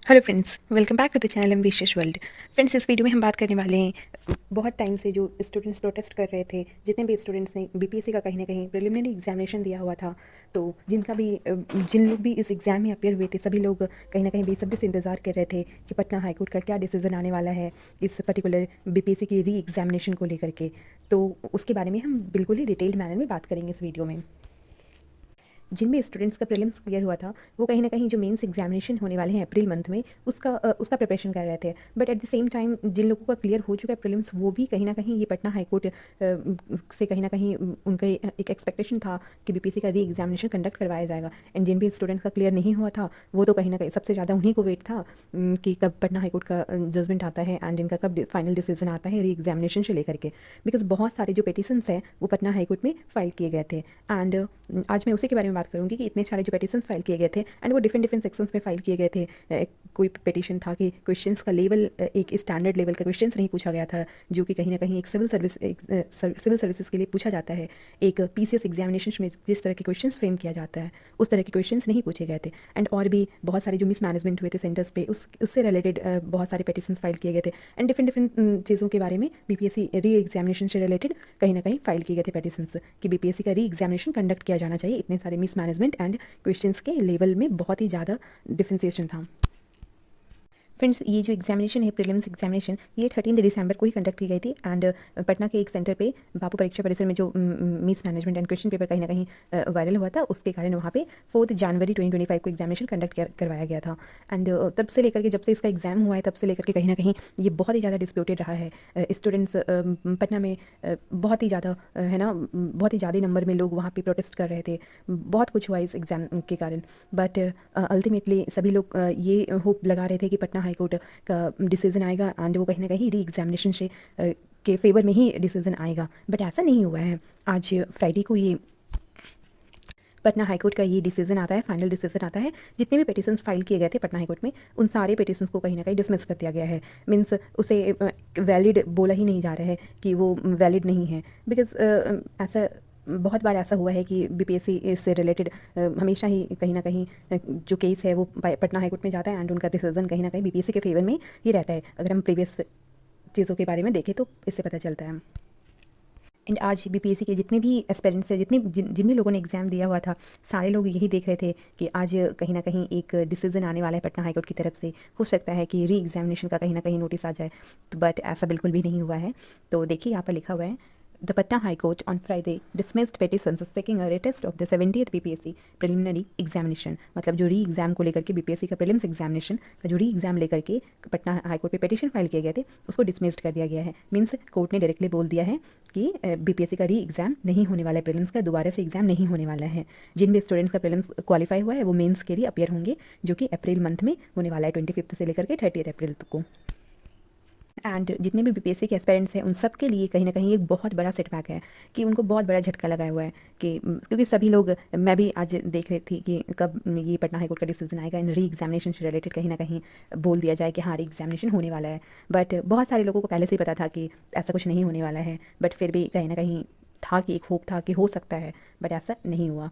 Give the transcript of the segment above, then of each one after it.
Hello friends, welcome back to the channel ambitious world. Friends, इस video में हम बात करने वाले हैं बहुत टाइम से जो स्टूडेंट्स प्रोटेस्ट कर रहे थे, जितने भी स्टूडेंट्स ने बीपीएससी का कहीं ना कहीं प्रिलिमिनरी एग्जामिनेशन दिया हुआ था, तो जिन लोग भी इस एग्ज़ाम में अपेयर हुए थे, सभी लोग कहीं ना कहीं बेसब्री से इंतज़ार कर रहे थे कि पटना हाई कोर्ट का क्या डिसीजन आने वाला है इस पर्टिकुलर बीपीएससी की री एग्जामिनेशन को लेकर के। तो उसके बारे में हम बिल्कुल ही डिटेल्ड मैनर में बात करेंगे इस वीडियो में। जिन भी स्टूडेंट्स का प्रीलिम्स क्लियर हुआ था, वो कहीं ना कहीं जो मेंस एग्जामिनेशन होने वाले हैं अप्रैल मंथ में, उसका प्रिपरेशन कर रहे थे। But at the same time जिन लोगों का क्लियर हो चुका है प्रीलिम्स, वो भी कहीं ना कहीं ये पटना हाई कोर्ट से कहीं ना कहीं उनका एक एक्सपेक्टेशन था कि बीपीएससी का री एग्जामिनेशन कंडक्ट करवाया जाएगा। एंड जिन भी स्टूडेंट्स का क्लियर नहीं हुआ था, वो तो कहीं ना कहीं सबसे ज़्यादा उन्हीं को वेट था कि कब पटना हाई कोर्ट का जजमेंट आता है एंड इनका कब फाइनल डिसीजन आता है री एग्जामिनेशन से लेकर के। बिकॉज बहुत सारे जो पिटिशंस हैं वो पटना हाई कोर्ट में फाइल किए गए थे। एंड आज मैं उसी के बारे में बात करूंगी कि इतने सारे जो पिटिशंस फाइल किए गए थे एंड वो डिफरेंट डिफरेंट सेक्शंस में फाइल किए गए थे। कोई पिटिशन था कि क्वेश्चंस का लेवल एक स्टैंडर्ड लेवल का क्वेश्चंस नहीं पूछा गया था, जो कि कहीं ना कहीं एक सिविल सर्विसेज के लिए पूछा जाता है। एक पीसीएस एग्जामिनेशन में जिस तरह के क्वेश्चंस फ्रेम किया जाता है, उस तरह के क्वेश्चंस नहीं पूछे गए थे। एंड और भी बहुत सारे जो मिसमैनेजमेंट हुए थे सेंटर्स पे, उससे रिलेटेड बहुत सारे पिटिशंस फाइल किए गए थे। एंड डिफरेंट डिफरेंट चीज़ों के बारे में बीपीएससी री एग्जामिनेशन से रिलेटेड कहीं ना कहीं फाइल किए गए थे पिटिशंस कि बीपीएससी का री एग्जामिनेशन कंडक्ट किया जाना चाहिए। इतने सारे मिसमैनेजमेंट एंड क्वेश्चंस के लेवल में बहुत ही ज़्यादा डिफ्रेंसिएशन था। फ्रेंड्स, ये जो एग्जामिनेशन है प्रीलिम्स एग्जामिनेशन, ये 13 दिसंबर को ही कंडक्ट की गई थी। एंड पटना के एक सेंटर पे बापू परीक्षा परिसर में जो miss management and question paper कहीं ना कहीं वायरल हुआ था, उसके कारण वहाँ पे 4 जनवरी 2025 को एग्जामिनेशन कंडक्ट करवाया गया था। एंड तब से लेकर के, जब से इसका एग्जाम हुआ है, तब से लेकर के कहीं ना कहीं ये बहुत ही ज़्यादा डिस्प्यूटेड रहा है। स्टूडेंट्स पटना में बहुत ही ज़्यादा है ना, बहुत ही ज़्यादा नंबर में लोग वहाँ पे प्रोटेस्ट कर रहे थे। बहुत कुछ हुआ इस एग्ज़ाम के कारण। बट अल्टीमेटली सभी लोग ये होप लगा रहे थे कि पटना हाई कोर्ट का डिसीजन आएगा एंड वो कहीं ना कहीं री एग्जामिनेशन से के फेवर में ही डिसीजन आएगा। बट ऐसा नहीं हुआ है। आज फ्राइडे को ये पटना हाई कोर्ट का ये डिसीजन आता है, फाइनल डिसीजन आता है। जितने भी पिटिशंस फाइल किए गए थे पटना हाई कोर्ट में, उन सारे पिटिशंस को कहीं ना कहीं डिसमिस कर दिया गया है। मीन्स उसे वैलिड बोला ही नहीं जा रहा है कि वो वैलिड नहीं है। बिकॉज ऐसा बहुत बार ऐसा हुआ है कि बीपीएससी से रिलेटेड हमेशा ही कहीं ना कहीं जो केस है वो पटना हाई कोर्ट में जाता है एंड उनका डिसीजन कहीं ना कहीं बीपीएससी के फेवर में ही रहता है। अगर हम प्रीवियस चीज़ों के बारे में देखें तो इससे पता चलता है। एंड आज बीपीएससी के जितने भी एस्पिरेंट्स हैं, जिन भी लोगों ने एग्ज़ाम दिया हुआ था, सारे लोग यही देख रहे थे कि आज कहीं ना कहीं एक डिसीजन आने वाला है पटना हाईकोर्ट की तरफ से। हो सकता है कि री एग्जामिनेशन का कहीं ना कहीं नोटिस आ जाए, तो बट ऐसा बिल्कुल भी नहीं हुआ है। तो देखिए यहाँ पर लिखा हुआ है, the Patna high court on Friday dismissed petitions seeking a retest of the 70th BPSC preliminary examination. मतलब जो री एग्जाम को लेकर के बीपीएससी का प्रीलिम्स एग्जामिनेशन का जो री एग्जाम लेकर के पटना हाई कोर्ट पे पिटीशन फाइल किए गए थे, उसको डिसमिस्ड कर दिया गया है। मीन्स कोर्ट ने डायरेक्टली बोल दिया है कि बीपीएससी का री एग्जाम नहीं होने वाला है, प्रीलिम्स का दोबारा से एग्जाम नहीं होने वाला है। जिन भी स्टूडेंट्स का प्रीलिम्स क्वालिफाई हुआ है वो मेंस के लिए अपियर होंगे, जो कि अप्रैल मंथ में होने वाला है, 25 से लेकर के 30 अप्रैल तक को। एंड जितने भी बीपीएससी के एस्पिरेंट्स हैं, उन सब के लिए कहीं ना कहीं एक बहुत बड़ा सेटबैक है कि उनको बहुत बड़ा झटका लगा हुआ है कि क्योंकि सभी लोग, मैं भी आज देख रही थी कि कब ये पटना हाईकोर्ट का डिसीजन आएगा इन री एग्जामिनेशन से रिलेटेड, कहीं ना कहीं बोल दिया जाए कि हाँ री एग्जामिनेशन होने वाला है। बट बहुत सारे लोगों को पहले से ही पता था कि ऐसा कुछ नहीं होने वाला है, बट फिर भी कहीं ना कहीं था कि एक होप था कि हो सकता है, बट ऐसा नहीं हुआ।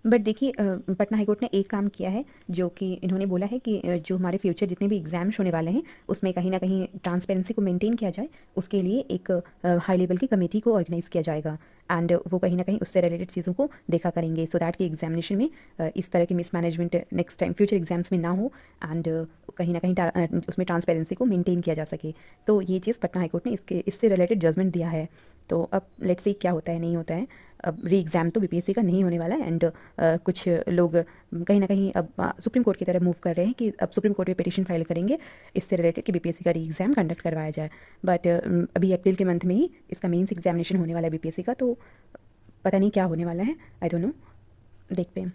बट देखिए, पटना हाईकोर्ट ने एक काम किया है, जो कि इन्होंने बोला है कि जो हमारे फ्यूचर जितने भी एग्जाम्स होने वाले हैं, उसमें कहीं ना कहीं ट्रांसपेरेंसी को मेंटेन किया जाए, उसके लिए एक हाई लेवल की कमेटी को ऑर्गेनाइज किया जाएगा। एंड वो कहीं ना कहीं उससे रिलेटेड चीज़ों को देखा करेंगे, सो दैट कि एग्जामिनेशन में इस तरह की mismanagement next time future exams में ना हो एंड कहीं ना कहीं उसमें ट्रांसपेरेंसी को मेंटेन किया जा सके। तो ये चीज़ पटना हाईकोर्ट ने इससे रिलेटेड जजमेंट दिया है। तो अब लेट्स सी क्या होता है, नहीं होता है। अब री एग्ज़ाम तो बीपीएससी का नहीं होने वाला है। एंड कुछ लोग कहीं ना कहीं अब सुप्रीम कोर्ट की तरफ मूव कर रहे हैं कि अब सुप्रीम कोर्ट में पिटीशन फाइल करेंगे इससे रिलेटेड कि बीपीएससी का री एग्ज़ाम कंडक्ट करवाया जाए। बट अभी अप्रैल के मंथ में ही इसका मेंस एग्जामिनेशन होने वाला है बीपीएससी का, तो पता नहीं क्या होने वाला है, आई डोंट नो, देखते हैं।